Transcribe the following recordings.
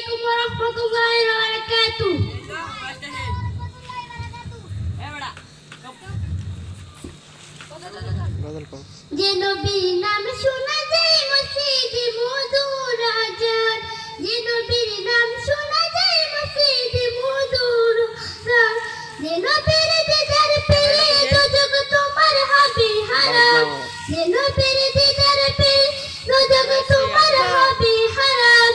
আলাইকুম ওয়া রাহমাতুল্লাহি ওয়া বারাকাতুহু। যে নবীর নাম শোনা যায় মসজিদে মধুর আজান, যে নবীর নাম শোনা যায় মসজিদে মধুর আজান, যে নবীর দিদার পেলে দুজগ তোমার হবে হারাম, যে নবীর দিদার পেলে দুজগ তোমার হবে হারাম,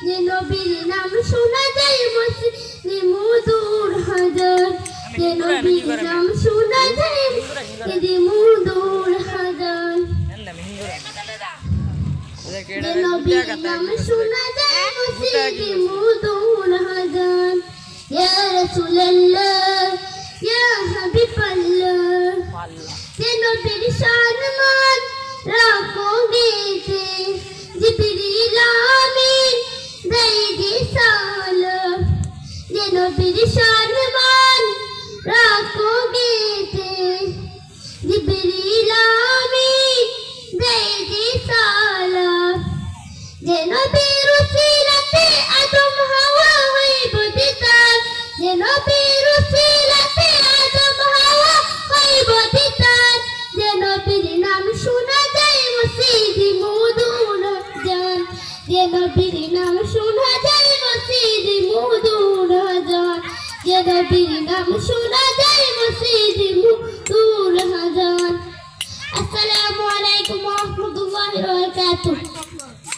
যে নবীর নাম শোনা যায় মসজিদে মধুর আজান, যে নবীর নাম শোনা যায় মসজিদে মধুর আজান, যে নবীর নাম শোনা যায় মসজিদে মধুর আজান। ইয়া রাসূলুল্লাহ ইয়া হাবিবাল্লাহ, যে নবীর সম্মান রাখো গেছে জিবরিল আমিন দেয় যে সালাম, যে নবীর সম্মান রাখো গেছে জিবরিল আমিন দেয় যে সালাম, যে নবীর উসিলাতে আদম হাওয়া হইব দিতার, যে নবীর উসিলাতে আদম হাওয়া হইব দিতার, যে নবীর নাম শোনা যায় মসজিদে মধুর আজান, যে নবীর নাম শোনা যায় মসজিদে মধুর আজান, যে নবীর নাম শোনা যায় মসজিদে মধুর আজান। আসসালামু আলাইকুম ওয়া রাহমাতুল্লাহি ওয়া বারাকাতুহু।